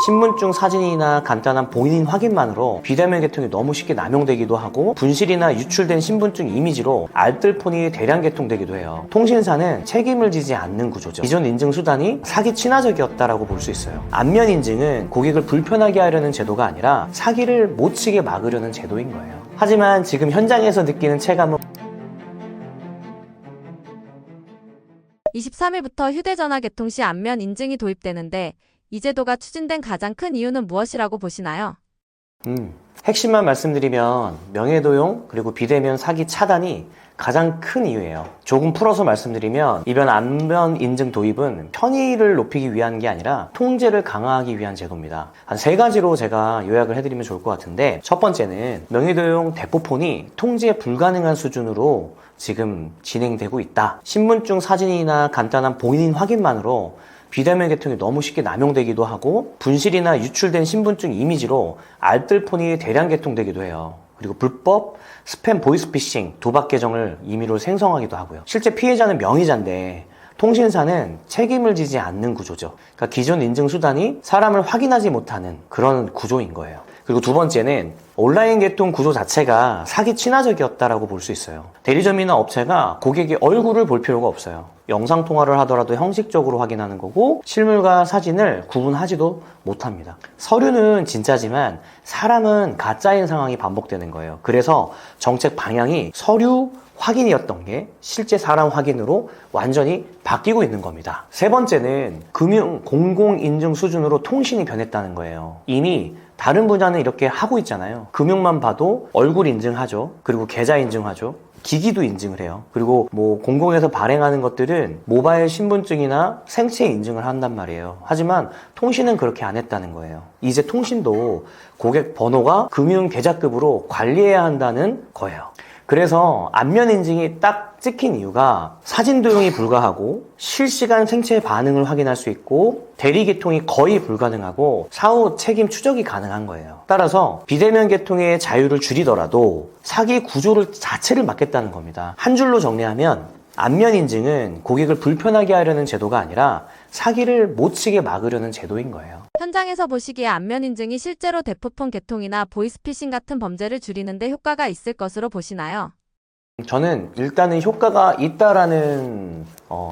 신분증 사진이나 간단한 본인 확인만으로 비대면 개통이 너무 쉽게 남용되기도 하고, 분실이나 유출된 신분증 이미지로 알뜰폰이 대량 개통되기도 해요. 통신사는 책임을 지지 않는 구조죠. 기존 인증 수단이 사기 친화적이었다라고 볼 수 있어요. 안면 인증은 고객을 불편하게 하려는 제도가 아니라 사기를 못 치게 막으려는 제도인 거예요. 하지만 지금 현장에서 느끼는 체감은 23일부터 휴대전화 개통 시 안면 인증이 도입되는데 이 제도가 추진된 가장 큰 이유는 무엇이라고 보시나요? 핵심만 말씀드리면 명예도용 그리고 비대면 사기 차단이 가장 큰 이유예요. 조금 풀어서 말씀드리면 이번 안면 인증 도입은 편의를 높이기 위한 게 아니라 통제를 강화하기 위한 제도입니다. 한 3가지로 제가 요약을 해드리면 좋을 것 같은데, 첫 번째는 명예도용 대포폰이 통제 불가능한 수준으로 지금 진행되고 있다. 신분증 사진이나 간단한 본인 확인만으로 비대면 개통이 너무 쉽게 남용되기도 하고, 분실이나 유출된 신분증 이미지로 알뜰폰이 대량 개통되기도 해요. 그리고 불법 스팸 보이스피싱 도박 계정을 임의로 생성하기도 하고요. 실제 피해자는 명의자인데 통신사는 책임을 지지 않는 구조죠. 그러니까 기존 인증 수단이 사람을 확인하지 못하는 그런 구조인 거예요. 그리고 두 번째는 온라인 개통 구조 자체가 사기 친화적이었다라고 볼 수 있어요. 대리점이나 업체가 고객의 얼굴을 볼 필요가 없어요. 영상통화를 하더라도 형식적으로 확인하는 거고, 실물과 사진을 구분하지도 못합니다. 서류는 진짜지만 사람은 가짜인 상황이 반복되는 거예요. 그래서 정책 방향이 서류 확인이었던 게 실제 사람 확인으로 완전히 바뀌고 있는 겁니다. 세 번째는 금융 공공인증 수준으로 통신이 변했다는 거예요. 이미 다른 분야는 이렇게 하고 있잖아요. 금융만 봐도 얼굴 인증하죠. 그리고 계좌 인증하죠. 기기도 인증을 해요. 그리고 공공에서 발행하는 것들은 모바일 신분증이나 생체 인증을 한단 말이에요. 하지만 통신은 그렇게 안 했다는 거예요. 이제 통신도 고객 번호가 금융 계좌급으로 관리해야 한다는 거예요. 그래서 안면 인증이 딱 찍힌 이유가 사진 도용이 불가하고 실시간 생체 반응을 확인할 수 있고 대리 개통이 거의 불가능하고 사후 책임 추적이 가능한 거예요. 따라서 비대면 개통의 자유를 줄이더라도 사기 구조를 자체를 막겠다는 겁니다. 한 줄로 정리하면 안면 인증은 고객을 불편하게 하려는 제도가 아니라 사기를 못 치게 막으려는 제도인 거예요. 현장에서 보시기에 안면 인증이 실제로 대포폰 개통이나 보이스피싱 같은 범죄를 줄이는 데 효과가 있을 것으로 보시나요? 저는 일단은 효과가 있다라는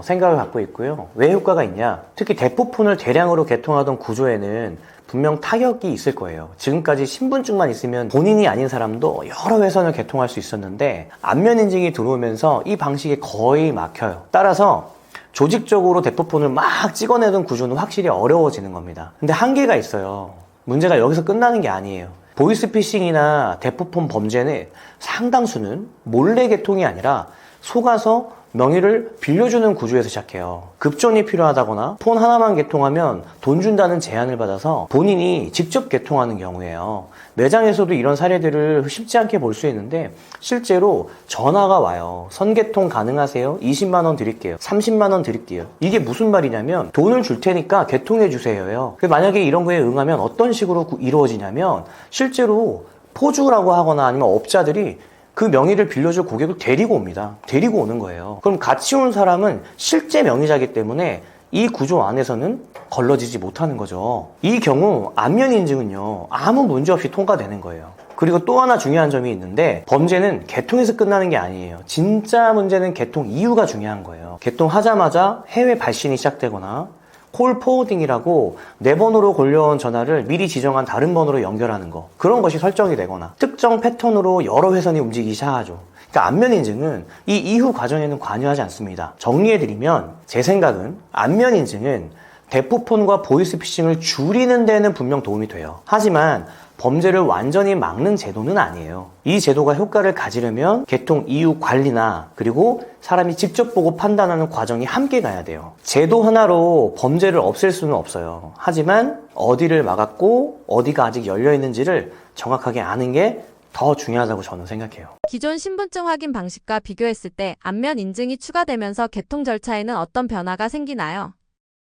생각을 갖고 있고요. 왜 효과가 있냐? 특히 대포폰을 대량으로 개통하던 구조에는 분명 타격이 있을 거예요. 지금까지 신분증만 있으면 본인이 아닌 사람도 여러 회선을 개통할 수 있었는데 안면 인증이 들어오면서 이 방식이 거의 막혀요. 따라서 조직적으로 대포폰을 막 찍어내던 구조는 확실히 어려워지는 겁니다. 근데 한계가 있어요. 문제가 여기서 끝나는 게 아니에요. 보이스피싱이나 대포폰 범죄는 상당수는 몰래 개통이 아니라 속아서 명의를 빌려주는 구조에서 시작해요. 급전이 필요하다거나 폰 하나만 개통하면 돈 준다는 제안을 받아서 본인이 직접 개통하는 경우예요. 매장에서도 이런 사례들을 쉽지 않게 볼 수 있는데 실제로 전화가 와요. 선개통 가능하세요? 20만 원 드릴게요. 30만 원 드릴게요. 이게 무슨 말이냐면 돈을 줄 테니까 개통해 주세요요. 만약에 이런 거에 응하면 어떤 식으로 이루어지냐면 실제로 포주라고 하거나 아니면 업자들이 그 명의를 빌려줄 고객을 데리고 옵니다. 데리고 오는 거예요. 그럼 같이 온 사람은 실제 명의자이기 때문에 이 구조 안에서는 걸러지지 못하는 거죠. 이 경우 안면 인증은요, 아무 문제 없이 통과되는 거예요. 그리고 또 하나 중요한 점이 있는데 번제는 개통에서 끝나는 게 아니에요. 진짜 문제는 개통 이유가 중요한 거예요. 개통하자마자 해외 발신이 시작되거나 콜 포워딩이라고 내 번호로 걸려온 전화를 미리 지정한 다른 번호로 연결하는 거, 그런 것이 설정이 되거나 특정 패턴으로 여러 회선이 움직이기 시작하죠. 그러니까 안면 인증은 이 이후 과정에는 관여하지 않습니다. 정리해드리면 제 생각은 안면 인증은 대포폰과 보이스피싱을 줄이는 데는 분명 도움이 돼요. 하지만 범죄를 완전히 막는 제도는 아니에요. 이 제도가 효과를 가지려면 개통 이후 관리나 그리고 사람이 직접 보고 판단하는 과정이 함께 가야 돼요. 제도 하나로 범죄를 없앨 수는 없어요. 하지만 어디를 막았고 어디가 아직 열려 있는지를 정확하게 아는 게 더 중요하다고 저는 생각해요. 기존 신분증 확인 방식과 비교했을 때 안면 인증이 추가되면서 개통 절차에는 어떤 변화가 생기나요?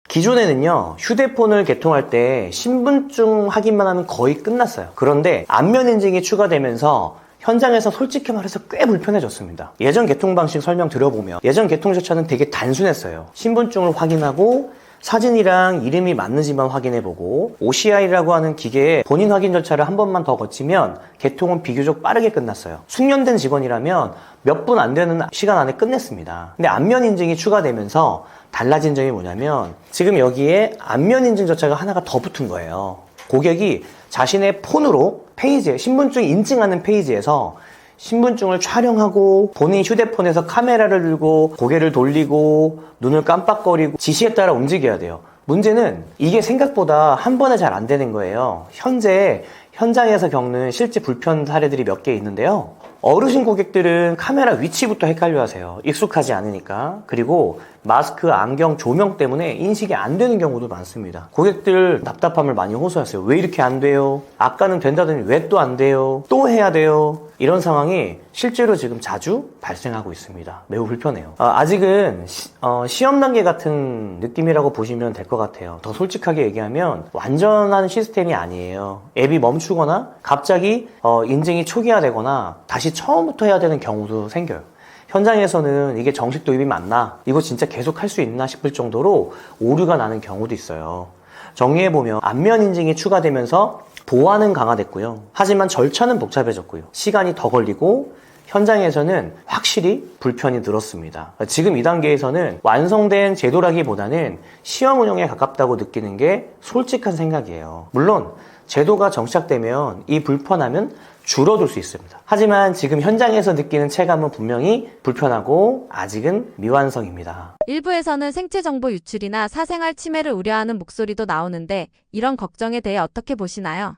기존에는요, 휴대폰을 개통할 때 신분증 확인만 하면 거의 끝났어요. 그런데 안면 인증이 추가되면서 현장에서 솔직히 말해서 꽤 불편해졌습니다. 예전 개통 방식 설명 드려보면 예전 개통 절차는 되게 단순했어요. 신분증을 확인하고 사진이랑 이름이 맞는지만 확인해보고 OCR이라고 하는 기계에 본인 확인 절차를 한 번만 더 거치면 개통은 비교적 빠르게 끝났어요. 숙련된 직원이라면 몇 분 안 되는 시간 안에 끝냈습니다. 근데 안면 인증이 추가되면서 달라진 점이 뭐냐면 지금 여기에 안면 인증 절차가 하나가 더 붙은 거예요. 고객이 자신의 폰으로 페이지에 신분증 인증하는 페이지에서 신분증을 촬영하고 본인 휴대폰에서 카메라를 들고 고개를 돌리고 눈을 깜빡거리고 지시에 따라 움직여야 돼요. 문제는 이게 생각보다 한 번에 잘 안 되는 거예요. 현재 현장에서 겪는 실제 불편 사례들이 몇 개 있는데요. 어르신 고객들은 카메라 위치부터 헷갈려 하세요. 익숙하지 않으니까. 그리고 마스크, 안경, 조명 때문에 인식이 안 되는 경우도 많습니다. 고객들 답답함을 많이 호소하세요. 왜 이렇게 안 돼요? 아까는 된다더니 왜 또 안 돼요? 또 해야 돼요? 이런 상황이 실제로 지금 자주 발생하고 있습니다. 매우 불편해요. 아직은 시험 단계 같은 느낌이라고 보시면 될 것 같아요. 더 솔직하게 얘기하면 완전한 시스템이 아니에요. 앱이 멈추거나 갑자기 인증이 초기화되거나 다시 처음부터 해야 되는 경우도 생겨요. 현장에서는 이게 정식 도입이 맞나? 이거 진짜 계속 할 수 있나 싶을 정도로 오류가 나는 경우도 있어요. 정리해보면 안면 인증이 추가되면서 보안은 강화됐고요. 하지만 절차는 복잡해졌고요. 시간이 더 걸리고 현장에서는 확실히 불편이 늘었습니다. 지금 이 단계에서는 완성된 제도라기보다는 시험 운영에 가깝다고 느끼는 게 솔직한 생각이에요. 물론 제도가 정착되면 이 불편함은 줄어들 수 있습니다. 하지만 지금 현장에서 느끼는 체감은 분명히 불편하고 아직은 미완성입니다. 일부에서는 생체 정보 유출이나 사생활 침해를 우려하는 목소리도 나오는데 이런 걱정에 대해 어떻게 보시나요?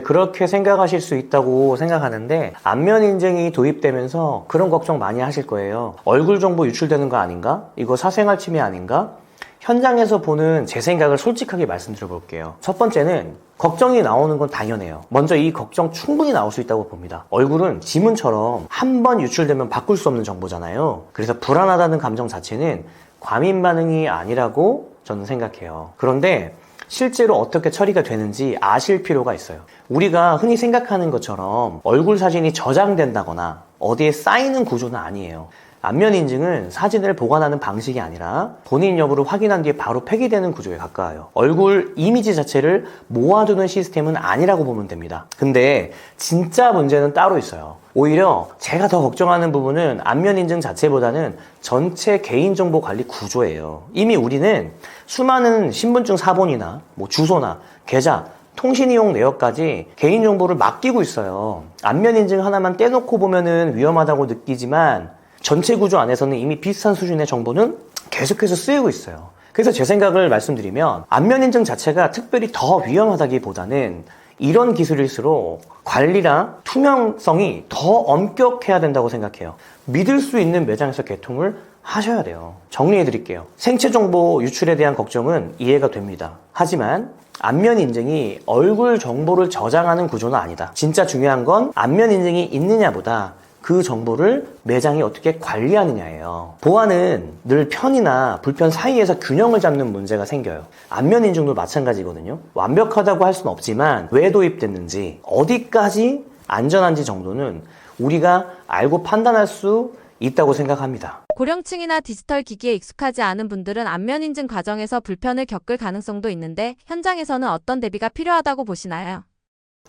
그렇게 생각하실 수 있다고 생각하는데 안면 인증이 도입되면서 그런 걱정 많이 하실 거예요. 얼굴 정보 유출되는 거 아닌가? 이거 사생활 침해 아닌가? 현장에서 보는 제 생각을 솔직하게 말씀드려 볼게요. 첫 번째는 걱정이 나오는 건 당연해요. 먼저 이 걱정 충분히 나올 수 있다고 봅니다. 얼굴은 지문처럼 한 번 유출되면 바꿀 수 없는 정보잖아요. 그래서 불안하다는 감정 자체는 과민 반응이 아니라고 저는 생각해요. 그런데 실제로 어떻게 처리가 되는지 아실 필요가 있어요. 우리가 흔히 생각하는 것처럼 얼굴 사진이 저장된다거나 어디에 쌓이는 구조는 아니에요. 안면 인증은 사진을 보관하는 방식이 아니라 본인 여부를 확인한 뒤에 바로 폐기되는 구조에 가까워요. 얼굴 이미지 자체를 모아두는 시스템은 아니라고 보면 됩니다. 근데 진짜 문제는 따로 있어요. 오히려 제가 더 걱정하는 부분은 안면 인증 자체보다는 전체 개인정보 관리 구조예요. 이미 우리는 수많은 신분증 사본이나 주소나 계좌, 통신이용 내역까지 개인정보를 맡기고 있어요. 안면 인증 하나만 떼놓고 보면은 위험하다고 느끼지만 전체 구조 안에서는 이미 비슷한 수준의 정보는 계속해서 쓰이고 있어요. 그래서 제 생각을 말씀드리면 안면 인증 자체가 특별히 더 위험하다기보다는 이런 기술일수록 관리랑 투명성이 더 엄격해야 된다고 생각해요. 믿을 수 있는 매장에서 개통을 하셔야 돼요. 정리해 드릴게요. 생체 정보 유출에 대한 걱정은 이해가 됩니다. 하지만 안면 인증이 얼굴 정보를 저장하는 구조는 아니다. 진짜 중요한 건 안면 인증이 있느냐보다 그 정보를 매장이 어떻게 관리하느냐예요. 보안은 늘 편이나 불편 사이에서 균형을 잡는 문제가 생겨요. 안면 인증도 마찬가지거든요. 완벽하다고 할 수는 없지만 왜 도입됐는지 어디까지 안전한지 정도는 우리가 알고 판단할 수 있다고 생각합니다. 고령층이나 디지털 기기에 익숙하지 않은 분들은 안면 인증 과정에서 불편을 겪을 가능성도 있는데 현장에서는 어떤 대비가 필요하다고 보시나요?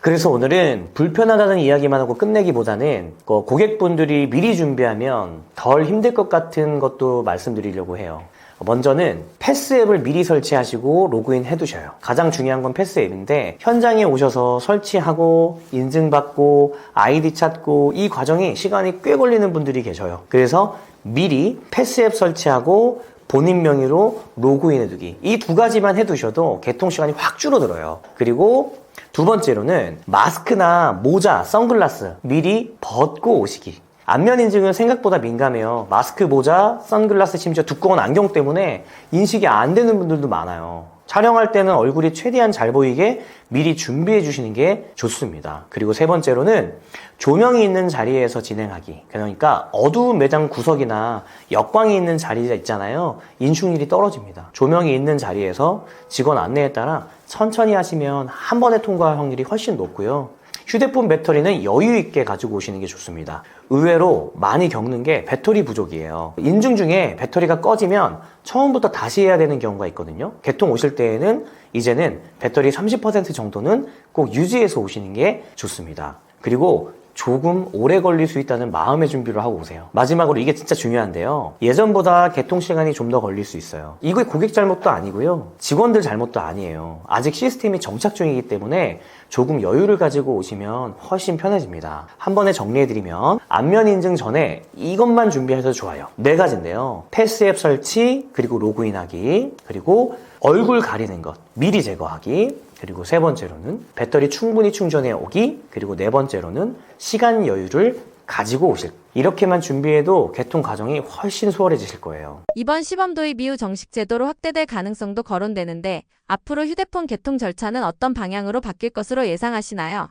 그래서 오늘은 불편하다는 이야기만 하고 끝내기보다는 고객분들이 미리 준비하면 덜 힘들 것 같은 것도 말씀드리려고 해요. 먼저는 패스 앱을 미리 설치하시고 로그인 해두셔요. 가장 중요한 건 패스 앱인데 현장에 오셔서 설치하고 인증받고 아이디 찾고 이 과정이 시간이 꽤 걸리는 분들이 계셔요. 그래서 미리 패스 앱 설치하고 본인 명의로 로그인 해두기, 이 두 가지만 해두셔도 개통 시간이 확 줄어들어요. 그리고 두 번째로는 마스크나 모자, 선글라스 미리 벗고 오시기. 안면 인증은 생각보다 민감해요. 마스크, 모자, 선글라스, 심지어 두꺼운 안경 때문에 인식이 안 되는 분들도 많아요. 촬영할 때는 얼굴이 최대한 잘 보이게 미리 준비해 주시는 게 좋습니다. 그리고 세 번째로는 조명이 있는 자리에서 진행하기. 그러니까 어두운 매장 구석이나 역광이 있는 자리가 있잖아요. 인식률이 떨어집니다. 조명이 있는 자리에서 직원 안내에 따라 천천히 하시면 한 번에 통과할 확률이 훨씬 높고요. 휴대폰 배터리는 여유 있게 가지고 오시는 게 좋습니다. 의외로 많이 겪는 게 배터리 부족이에요. 인증 중에 배터리가 꺼지면 처음부터 다시 해야 되는 경우가 있거든요. 개통 오실 때에는 이제는 배터리 30% 정도는 꼭 유지해서 오시는 게 좋습니다. 그리고 조금 오래 걸릴 수 있다는 마음의 준비를 하고 오세요. 마지막으로 이게 진짜 중요한데요. 예전보다 개통 시간이 좀 더 걸릴 수 있어요. 이거 고객 잘못도 아니고요. 직원들 잘못도 아니에요. 아직 시스템이 정착 중이기 때문에 조금 여유를 가지고 오시면 훨씬 편해집니다. 한 번에 정리해드리면 안면 인증 전에 이것만 준비하셔도 좋아요. 4가지인데요. 패스앱 설치, 그리고 로그인하기, 그리고 얼굴 가리는 것 미리 제거하기, 그리고 3번째로는 배터리 충분히 충전해 오기, 그리고 4번째로는 시간 여유를 가지고 오실. 이렇게만 준비해도 개통 과정이 훨씬 수월해지실 거예요. 이번 시범 도입 이후 정식 제도로 확대될 가능성도 거론되는데 앞으로 휴대폰 개통 절차는 어떤 방향으로 바뀔 것으로 예상하시나요?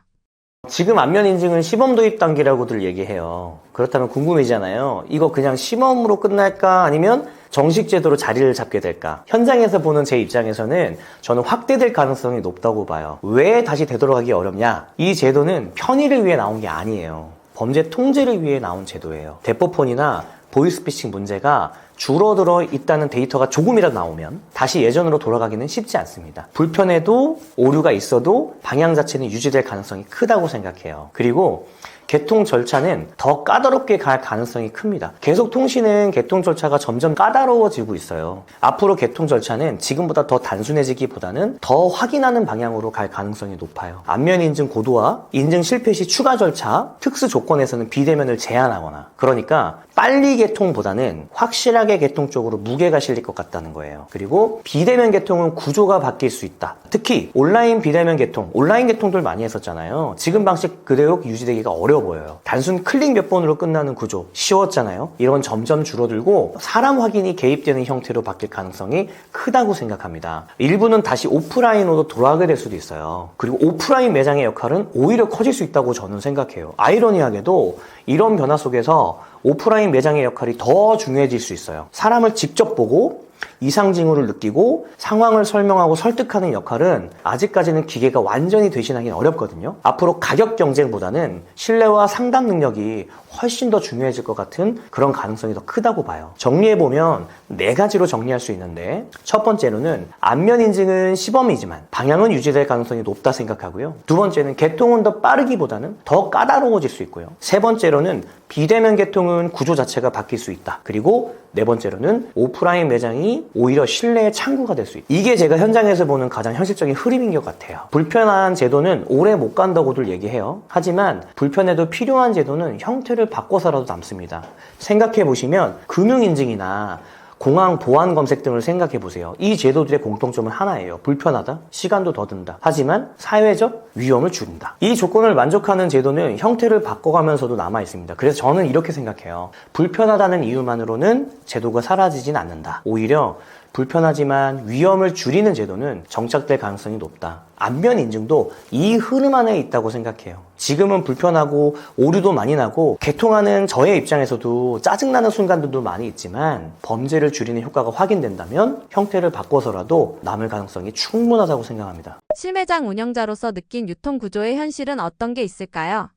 지금 안면 인증은 시범 도입 단계라고들 얘기해요. 그렇다면 궁금해지잖아요. 이거 그냥 시범으로 끝날까 아니면 정식 제도로 자리를 잡게 될까? 현장에서 보는 제 입장에서는 저는 확대될 가능성이 높다고 봐요. 왜 다시 되돌아가기 어렵냐? 이 제도는 편의를 위해 나온 게 아니에요. 범죄 통제를 위해 나온 제도예요. 대포폰이나 보이스피싱 문제가 줄어들어 있다는 데이터가 조금이라도 나오면 다시 예전으로 돌아가기는 쉽지 않습니다. 불편해도 오류가 있어도 방향 자체는 유지될 가능성이 크다고 생각해요. 그리고 개통 절차는 더 까다롭게 갈 가능성이 큽니다. 계속 통신은 개통 절차가 점점 까다로워지고 있어요. 앞으로 개통 절차는 지금보다 더 단순해지기보다는 더 확인하는 방향으로 갈 가능성이 높아요. 안면 인증 고도화, 인증 실패 시 추가 절차, 특수 조건에서는 비대면을 제한하거나, 그러니까 빨리 개통보다는 확실하게 개통 쪽으로 무게가 실릴 것 같다는 거예요. 그리고 비대면 개통은 구조가 바뀔 수 있다. 특히 온라인 비대면 개통, 온라인 개통들 많이 했었잖아요. 지금 방식 그대로 유지되기가 어려워 보여요. 단순 클릭 몇 번으로 끝나는 구조 쉬웠잖아요. 이런 점점 줄어들고 사람 확인이 개입되는 형태로 바뀔 가능성이 크다고 생각합니다. 일부는 다시 오프라인으로 돌아가게 될 수도 있어요. 그리고 오프라인 매장의 역할은 오히려 커질 수 있다고 저는 생각해요. 아이러니하게도 이런 변화 속에서 오프라인 매장의 역할이 더 중요해질 수 있어요. 사람을 직접 보고 이상 징후를 느끼고 상황을 설명하고 설득하는 역할은 아직까지는 기계가 완전히 대신하기는 어렵거든요. 앞으로 가격 경쟁보다는 신뢰와 상담 능력이 훨씬 더 중요해질 것 같은 그런 가능성이 더 크다고 봐요. 정리해보면 4가지로 정리할 수 있는데, 첫 번째로는 안면 인증은 시범이지만 방향은 유지될 가능성이 높다 생각하고요. 두 번째는 개통은 더 빠르기보다는 더 까다로워질 수 있고요. 세 번째로는 비대면 개통은 구조 자체가 바뀔 수 있다. 그리고 4번째로는 오프라인 매장이 오히려 신뢰의 창구가 될 수 있다. 이게 제가 현장에서 보는 가장 현실적인 흐름인 것 같아요. 불편한 제도는 오래 못 간다고들 얘기해요. 하지만 불편해도 필요한 제도는 형태를 바꿔서라도 남습니다. 생각해보시면 금융인증이나 공항 보안 검색 등을 생각해 보세요. 이 제도들의 공통점은 하나예요. 불편하다, 시간도 더 든다. 하지만 사회적 위험을 줄인다. 이 조건을 만족하는 제도는 형태를 바꿔가면서도 남아 있습니다. 그래서 저는 이렇게 생각해요. 불편하다는 이유만으로는 제도가 사라지진 않는다. 오히려 불편하지만 위험을 줄이는 제도는 정착될 가능성이 높다. 안면 인증도 이 흐름 안에 있다고 생각해요. 지금은 불편하고 오류도 많이 나고 개통하는 저의 입장에서도 짜증나는 순간들도 많이 있지만 범죄를 줄이는 효과가 확인된다면 형태를 바꿔서라도 남을 가능성이 충분하다고 생각합니다. 실매장 운영자로서 느낀 유통 구조의 현실은 어떤 게 있을까요?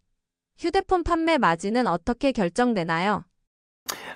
휴대폰 판매 마진은 어떻게 결정되나요?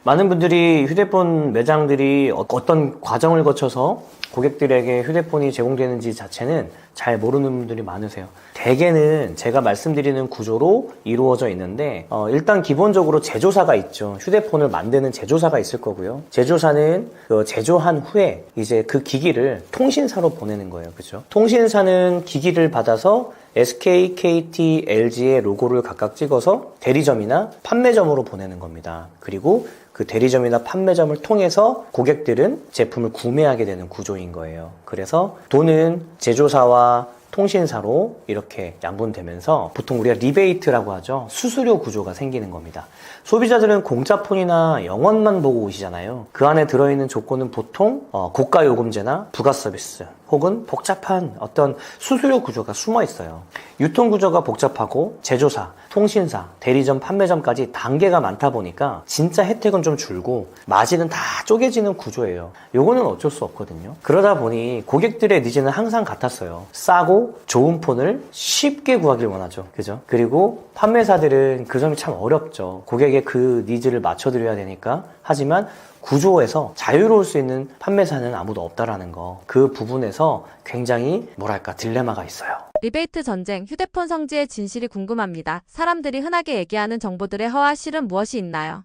많은 분들이 휴대폰 매장들이 어떤 과정을 거쳐서 고객들에게 휴대폰이 제공되는지 자체는 잘 모르는 분들이 많으세요. 대개는 제가 말씀드리는 구조로 이루어져 있는데 일단 기본적으로 제조사가 있죠. 휴대폰을 만드는 제조사가 있을 거고요. 제조사는 그 제조한 후에 이제 그 기기를 통신사로 보내는 거예요. 그렇죠? 통신사는 기기를 받아서 SK, KT, LG의 로고를 각각 찍어서 대리점이나 판매점으로 보내는 겁니다. 그리고 그 대리점이나 판매점을 통해서 고객들은 제품을 구매하게 되는 구조인 거예요. 그래서 돈은 제조사와 통신사로 이렇게 양분되면서 보통 우리가 리베이트라고 하죠. 수수료 구조가 생기는 겁니다. 소비자들은 공짜폰이나 영원만 보고 오시잖아요. 그 안에 들어있는 조건은 보통 고가 요금제나 부가 서비스 혹은 복잡한 어떤 수수료 구조가 숨어 있어요. 유통 구조가 복잡하고 제조사, 통신사, 대리점, 판매점까지 단계가 많다 보니까 진짜 혜택은 좀 줄고 마진은 다 쪼개지는 구조예요. 요거는 어쩔 수 없거든요. 그러다 보니 고객들의 니즈는 항상 같았어요. 싸고 좋은 폰을 쉽게 구하길 원하죠. 그죠? 그리고 판매사들은 그 점이 참 어렵죠. 고객의 그 니즈를 맞춰드려야 되니까. 하지만 구조에서 자유로울 수 있는 판매사는 아무도 없다라는 거. 그 부분에서 굉장히 뭐랄까 딜레마가 있어요. 리베이트 전쟁, 휴대폰 성지의 진실이 궁금합니다. 사람들이 흔하게 얘기하는 정보들의 허와 실은 무엇이 있나요?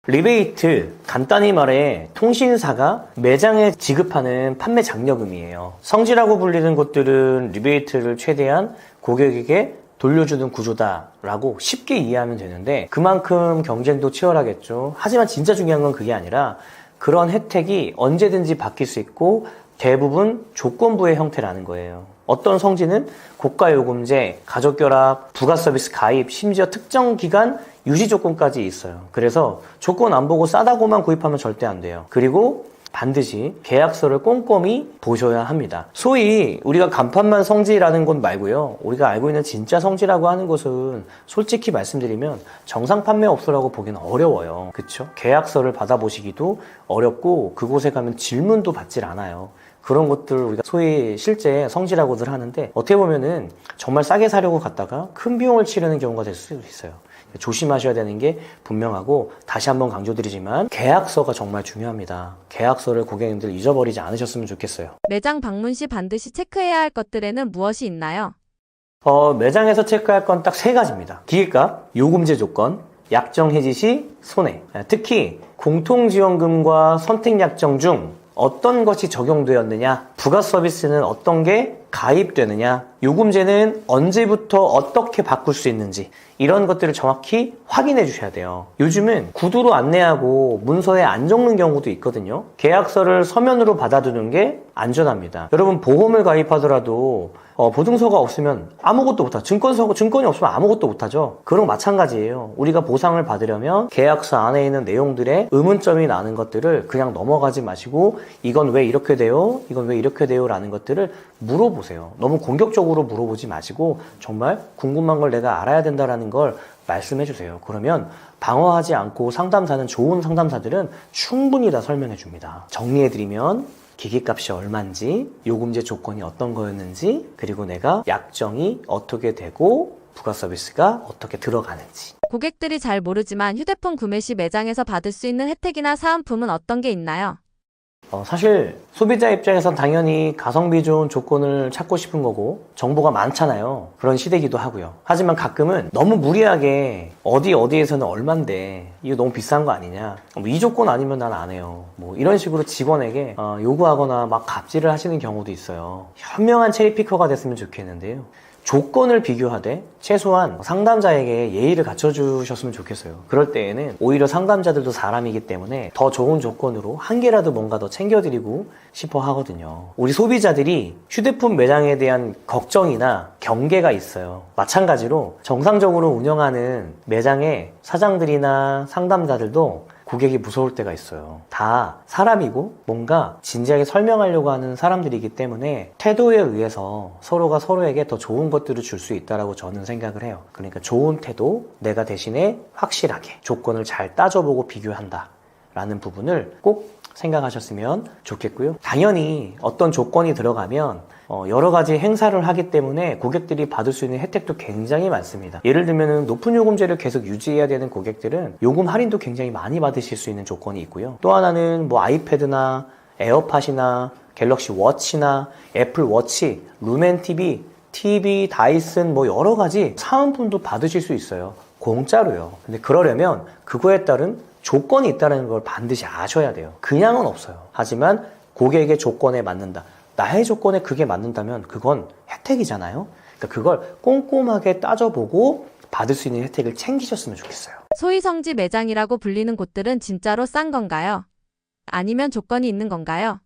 리베이트, 간단히 말해 통신사가 매장에 지급하는 판매 장려금이에요. 성지라고 불리는 곳들은 리베이트를 최대한 고객에게 돌려주는 구조다라고 쉽게 이해하면 되는데 그만큼 경쟁도 치열하겠죠. 하지만 진짜 중요한 건 그게 아니라 그런 혜택이 언제든지 바뀔 수 있고 대부분 조건부의 형태라는 거예요. 어떤 성지는 고가요금제, 가족결합, 부가서비스 가입, 심지어 특정 기간 유지 조건까지 있어요. 그래서 조건 안 보고 싸다고만 구입하면 절대 안 돼요. 그리고 반드시 계약서를 꼼꼼히 보셔야 합니다. 소위 우리가 간판만 성지라는 것 말고요. 우리가 알고 있는 진짜 성지라고 하는 것은 솔직히 말씀드리면 정상 판매업소라고 보기는 어려워요. 그쵸? 계약서를 받아보시기도 어렵고 그곳에 가면 질문도 받질 않아요. 그런 것들 우리가 소위 실제 성지라고들 하는데 어떻게 보면은 정말 싸게 사려고 갔다가 큰 비용을 치르는 경우가 될 수도 있어요. 조심하셔야 되는 게 분명하고 다시 한번 강조드리지만 계약서가 정말 중요합니다. 계약서를 고객님들 잊어버리지 않으셨으면 좋겠어요. 매장 방문 시 반드시 체크해야 할 것들에는 무엇이 있나요? 매장에서 체크할 건 딱 세 가지입니다. 기계값, 요금제 조건, 약정 해지 시 손해. 특히 공통지원금과 선택약정 중 어떤 것이 적용되었느냐, 부가 서비스는 어떤 게 가입되느냐, 요금제는 언제부터 어떻게 바꿀 수 있는지 이런 것들을 정확히 확인해 주셔야 돼요. 요즘은 구두로 안내하고 문서에 안 적는 경우도 있거든요. 계약서를 서면으로 받아두는 게 안전합니다. 여러분 보험을 가입하더라도 보증서가 없으면 아무것도 못하죠. 증권이 없으면 아무것도 못하죠. 그런 마찬가지예요. 우리가 보상을 받으려면 계약서 안에 있는 내용들에 의문점이 나는 것들을 그냥 넘어가지 마시고 이건 왜 이렇게 돼요? 이건 왜 이렇게 돼요? 라는 것들을 물어보세요. 너무 공격적으로 물어보지 마시고 정말 궁금한 걸 내가 알아야 된다라는 걸 말씀해 주세요. 그러면 방어하지 않고 상담사는 좋은 상담사들은 충분히 다 설명해 줍니다. 정리해드리면 기기값이 얼마인지, 요금제 조건이 어떤 거였는지, 그리고 내가 약정이 어떻게 되고 부가 서비스가 어떻게 들어가는지. 고객들이 잘 모르지만 휴대폰 구매 시 매장에서 받을 수 있는 혜택이나 사은품은 어떤 게 있나요? 사실 소비자 입장에선 당연히 가성비 좋은 조건을 찾고 싶은 거고 정보가 많잖아요. 그런 시대이기도 하고요. 하지만 가끔은 너무 무리하게 어디에서는 얼만데 이거 너무 비싼 거 아니냐, 이 조건 아니면 난 안 해요, 이런 식으로 직원에게 요구하거나 막 갑질을 하시는 경우도 있어요. 현명한 체리피커가 됐으면 좋겠는데요. 조건을 비교하되 최소한 상담자에게 예의를 갖춰주셨으면 좋겠어요. 그럴 때에는 오히려 상담자들도 사람이기 때문에 더 좋은 조건으로 한 개라도 뭔가 더 챙겨드리고 싶어 하거든요. 우리 소비자들이 휴대폰 매장에 대한 걱정이나 경계가 있어요. 마찬가지로 정상적으로 운영하는 매장의 사장들이나 상담자들도 고객이 무서울 때가 있어요. 다 사람이고 뭔가 진지하게 설명하려고 하는 사람들이기 때문에 태도에 의해서 서로가 서로에게 더 좋은 것들을 줄 수 있다고 저는 생각을 해요. 그러니까 좋은 태도, 내가 대신에 확실하게 조건을 잘 따져보고 비교한다 라는 부분을 꼭 생각하셨으면 좋겠고요. 당연히 어떤 조건이 들어가면 여러 가지 행사를 하기 때문에 고객들이 받을 수 있는 혜택도 굉장히 많습니다. 예를 들면 높은 요금제를 계속 유지해야 되는 고객들은 요금 할인도 굉장히 많이 받으실 수 있는 조건이 있고요. 또 하나는 아이패드나 에어팟이나 갤럭시 워치나 애플 워치, 루멘 TV, 다이슨 여러 가지 사은품도 받으실 수 있어요. 공짜로요. 근데 그러려면 그거에 따른 조건이 있다는 걸 반드시 아셔야 돼요. 그냥은 없어요. 하지만 고객의 조건에 맞는다. 나의 조건에 그게 맞는다면 그건 혜택이잖아요. 그러니까 그걸 꼼꼼하게 따져보고 받을 수 있는 혜택을 챙기셨으면 좋겠어요. 소위 성지 매장이라고 불리는 곳들은 진짜로 싼 건가요? 아니면 조건이 있는 건가요?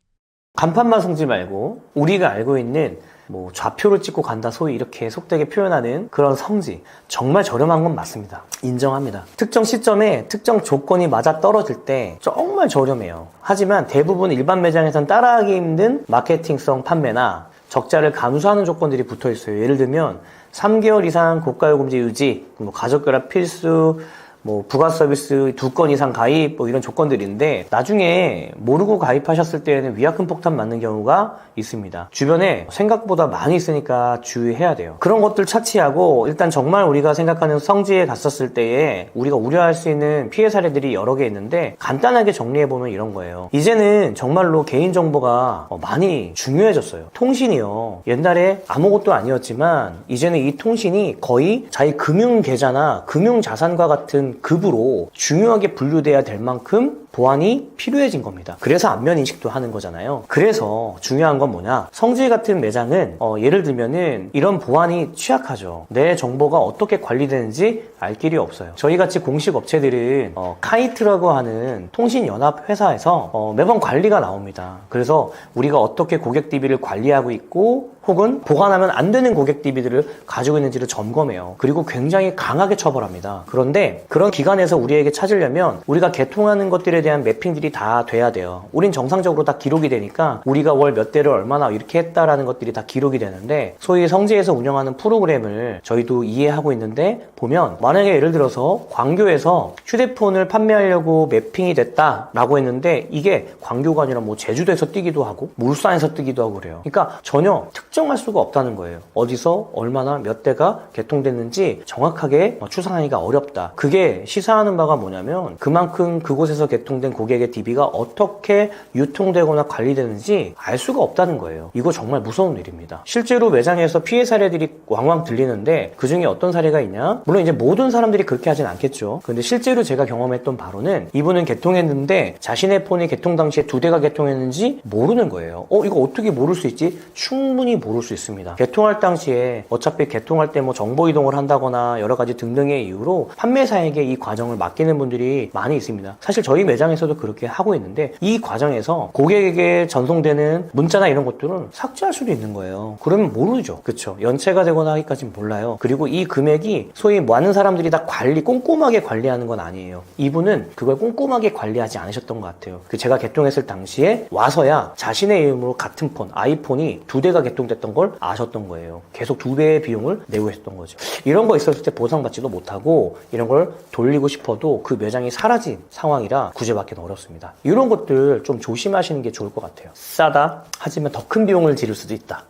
간판만 성지 말고 우리가 알고 있는 뭐 좌표를 찍고 간다 소위 이렇게 속되게 표현하는 그런 성지, 정말 저렴한 건 맞습니다. 인정합니다. 특정 시점에 특정 조건이 맞아 떨어질 때 정말 저렴해요. 하지만 대부분 일반 매장에선 따라하기 힘든 마케팅성 판매나 적자를 감수하는 조건들이 붙어 있어요. 예를 들면 3개월 이상 고가요금제 유지, 뭐 가족결합 필수, 뭐 부가 서비스 2건 이상 가입, 뭐 이런 조건들인데 나중에 모르고 가입하셨을 때에는 위약금 폭탄 맞는 경우가 있습니다. 주변에 생각보다 많이 있으니까 주의해야 돼요. 그런 것들 차치하고 일단 정말 우리가 생각하는 성지에 갔었을 때에 우리가 우려할 수 있는 피해 사례들이 여러 개 있는데 간단하게 정리해보면 이런 거예요. 이제는 정말로 개인정보가 많이 중요해졌어요. 통신이요. 옛날에 아무것도 아니었지만 이제는 이 통신이 거의 자기 금융계좌나 금융자산과 같은 급으로 중요하게 분류돼야 될 만큼 보안이 필요해진 겁니다. 그래서 안면 인식도 하는 거잖아요. 그래서 중요한 건 뭐냐? 성지 같은 매장은 예를 들면은 이런 보안이 취약하죠. 내 정보가 어떻게 관리되는지 알 길이 없어요. 저희같이 공식 업체들은 카이트라고 하는 통신연합 회사에서 매번 관리가 나옵니다. 그래서 우리가 어떻게 고객 DB를 관리하고 있고 혹은 보관하면 안 되는 고객 DB들을 가지고 있는지를 점검해요. 그리고 굉장히 강하게 처벌합니다. 그런데 그런 기관에서 우리에게 찾으려면 우리가 개통하는 것들에 대한 매핑들이 다 돼야 돼요. 우린 정상적으로 다 기록이 되니까 우리가 월 몇 대를 얼마나 이렇게 했다라는 것들이 다 기록이 되는데 소위 성지에서 운영하는 프로그램을 저희도 이해하고 있는데 보면 만약에 예를 들어서 광교에서 휴대폰을 판매하려고 매핑이 됐다라고 했는데 이게 광교가 아니라 뭐 제주도에서 뛰기도 하고 물산에서 뛰기도 하고 그래요. 그러니까 전혀 특정할 수가 없다는 거예요. 어디서 얼마나 몇 대가 개통됐는지 정확하게 추산하기가 어렵다. 그게 시사하는 바가 뭐냐면 그만큼 그곳에서 개통된 고객의 DB가 어떻게 유통되거나 관리되는지 알 수가 없다는 거예요. 이거 정말 무서운 일입니다. 실제로 매장에서 피해 사례들이 왕왕 들리는데 그중에 어떤 사례가 있냐? 물론 이제 모든 사람들이 그렇게 하진 않겠죠. 근데 실제로 제가 경험했던 바로는 이분은 개통했는데 자신의 폰이 개통 당시에 2대가 개통했는지 모르는 거예요. 이거 어떻게 모를 수 있지? 충분히 모를 수 있습니다. 개통할 당시에 어차피 개통할 때 뭐 정보 이동을 한다거나 여러 가지 등등의 이유로 판매사에게 이 과정을 맡기는 분들이 많이 있습니다. 사실 저희 매장에서도 그렇게 하고 있는데 이 과정에서 고객에게 전송되는 문자나 이런 것들은 삭제할 수도 있는 거예요. 그러면 모르죠. 그쵸? 연체가 되거나 하기까지는 몰라요. 그리고 이 금액이 소위 많은 사람들이 다 꼼꼼하게 관리하는 건 아니에요. 이분은 그걸 꼼꼼하게 관리하지 않으셨던 것 같아요. 제가 개통했을 당시에 와서야 자신의 이름으로 같은 폰, 아이폰이 2대가 개통됐던 걸 아셨던 거예요. 계속 2배의 비용을 내고 있었던 거죠. 이런 거 있었을 때 보상받지도 못하고 이런 걸 돌리고 싶어도 그 매장이 사라진 상황이라 구제받기는 어렵습니다. 이런 것들 좀 조심하시는 게 좋을 것 같아요. 싸다? 하지만 더 큰 비용을 지를 수도 있다.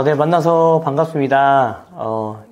네, 만나서 반갑습니다.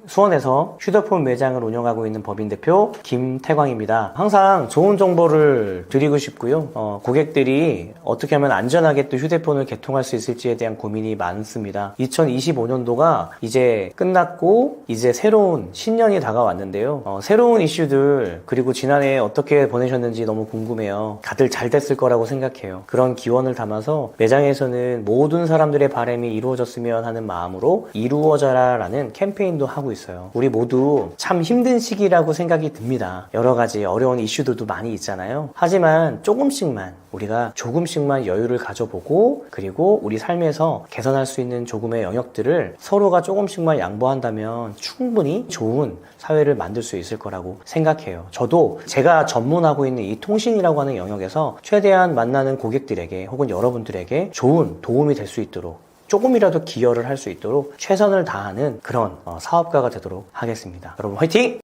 수원에서 휴대폰 매장을 운영하고 있는 법인 대표 김태광입니다. 항상 좋은 정보를 드리고 싶고요. 고객들이 어떻게 하면 안전하게 또 휴대폰을 개통할 수 있을지에 대한 고민이 많습니다. 2025년도가 이제 끝났고 이제 새로운 신년이 다가왔는데요. 새로운 이슈들 그리고 지난해 어떻게 보내셨는지 너무 궁금해요. 다들 잘 됐을 거라고 생각해요. 그런 기원을 담아서 매장에서는 모든 사람들의 바람이 이루어졌으면 하는 마음으로 이루어져라 라는 캠페인도 하고 있어요. 우리 모두 참 힘든 시기라고 생각이 듭니다. 여러 가지 어려운 이슈들도 많이 있잖아요. 하지만 우리가 조금씩만 여유를 가져보고 그리고 우리 삶에서 개선할 수 있는 조금의 영역들을 서로가 조금씩만 양보한다면 충분히 좋은 사회를 만들 수 있을 거라고 생각해요. 저도 제가 전문하고 있는 이 통신이라고 하는 영역에서 최대한 만나는 고객들에게 혹은 여러분들에게 좋은 도움이 될 수 있도록 조금이라도 기여를 할 수 있도록 최선을 다하는 그런 사업가가 되도록 하겠습니다. 여러분 화이팅!